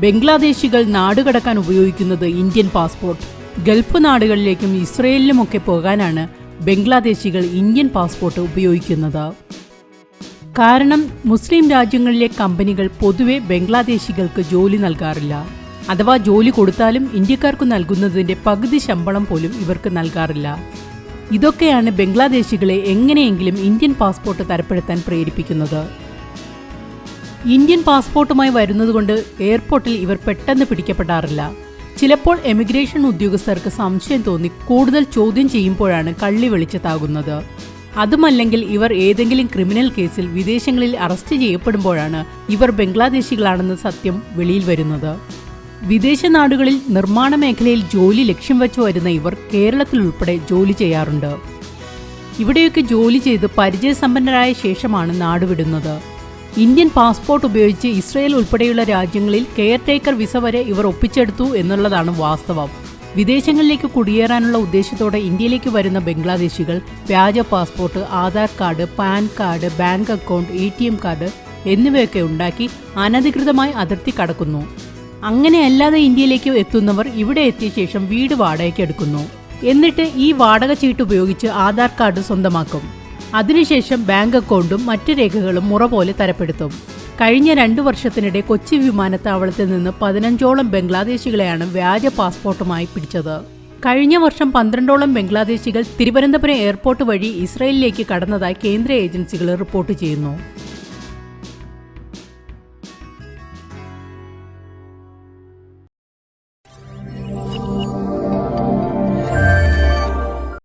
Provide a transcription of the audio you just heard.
ബംഗ്ലാദേശികൾ നാടുകടക്കാൻ ഉപയോഗിക്കുന്നത് Indian passport. Gulf നാടുകളിലേക്കും ഇസ്രയേലിലുമൊക്കെ പോകാനാണ് ബംഗ്ലാദേശികൾ Indian passport ഉപയോഗിക്കുന്നത്. കാരണം മുസ്ലിം രാജ്യങ്ങളിലെ കമ്പനികൾ പൊതുവെ ബംഗ്ലാദേശികൾക്ക് ജോലി നൽകാറില്ല. അഥവാ ജോലി കൊടുത്താലും ഇന്ത്യക്കാർക്ക് നൽകുന്നതിൻ്റെ പകുതി ശമ്പളം പോലും ഇവർക്ക് നൽകാറില്ല. ഇതൊക്കെയാണ് ബംഗ്ലാദേശികളെ എങ്ങനെയെങ്കിലും ഇന്ത്യൻ പാസ്പോർട്ട് തരപ്പെടുത്താൻ പ്രേരിപ്പിക്കുന്നത്. ഇന്ത്യൻ പാസ്പോർട്ടുമായി വരുന്നതുകൊണ്ട് എയർപോർട്ടിൽ ഇവർ പെട്ടെന്ന് പിടിക്കപ്പെടാറില്ല. ചിലപ്പോൾ എമിഗ്രേഷൻ ഉദ്യോഗസ്ഥർക്ക് സംശയം തോന്നി കൂടുതൽ ചോദ്യം ചെയ്യുമ്പോഴാണ് കള്ളി വെളിച്ചത്താകുന്നത്. അതുമല്ലെങ്കിൽ ഇവർ ഏതെങ്കിലും ക്രിമിനൽ കേസിൽ വിദേശങ്ങളിൽ അറസ്റ്റ് ചെയ്യപ്പെടുമ്പോഴാണ് ഇവർ ബംഗ്ലാദേശികളാണെന്ന സത്യം വെളിയിൽ വരുന്നത്. വിദേശ നാടുകളിൽ നിർമ്മാണ മേഖലയിൽ ജോലി ലക്ഷ്യം വെച്ച് വരുന്ന ഇവർ കേരളത്തിൽ ഉൾപ്പെടെ ജോലി ചെയ്യാറുണ്ട്. ഇവിടെയൊക്കെ ജോലി ചെയ്ത് പരിചയസമ്പന്നരായ ശേഷമാണ് നാടുവിടുന്നത്. ഇന്ത്യൻ പാസ്പോർട്ട് ഉപയോഗിച്ച് ഇസ്രയേൽ ഉൾപ്പെടെയുള്ള രാജ്യങ്ങളിൽ കെയർ ടേക്കർ വിസ വരെ ഇവർ ഒപ്പിച്ചെടുത്തു എന്നുള്ളതാണ് വാസ്തവം. വിദേശങ്ങളിലേക്ക് കുടിയേറാനുള്ള ഉദ്ദേശത്തോടെ ഇന്ത്യയിലേക്ക് വരുന്ന ബംഗ്ലാദേശികൾ വ്യാജ passport, Aadhaar card, pan card, bank account, ATM card എന്നിവയൊക്കെ ഉണ്ടാക്കി അനധികൃതമായി അതിർത്തി കടക്കുന്നു. അങ്ങനെയല്ലാതെ ഇന്ത്യയിലേക്ക് എത്തുന്നവർ ഇവിടെ എത്തിയ ശേഷം വീട് വാടകയ്ക്ക് എടുക്കുന്നു. എന്നിട്ട് ഈ വാടക ചീട്ട് ഉപയോഗിച്ച് ആധാർ കാർഡ് സ്വന്തമാക്കും. അതിനുശേഷം ബാങ്ക് അക്കൗണ്ടും മറ്റു രേഖകളും മുറ പോലെ തരപ്പെടുത്തും. കഴിഞ്ഞ 2 വർഷത്തിനിടെ കൊച്ചി വിമാനത്താവളത്തിൽ നിന്ന് 15ഓളം ബംഗ്ലാദേശികളെയാണ് വ്യാജ പാസ്പോർട്ടുമായി പിടിച്ചത്. കഴിഞ്ഞ വർഷം 12ഓളം ബംഗ്ലാദേശികൾ തിരുവനന്തപുരം എയർപോർട്ട് വഴി ഇസ്രയേലിലേക്ക് കടന്നതായി കേന്ദ്ര ഏജൻസികൾ റിപ്പോർട്ട് ചെയ്യുന്നു.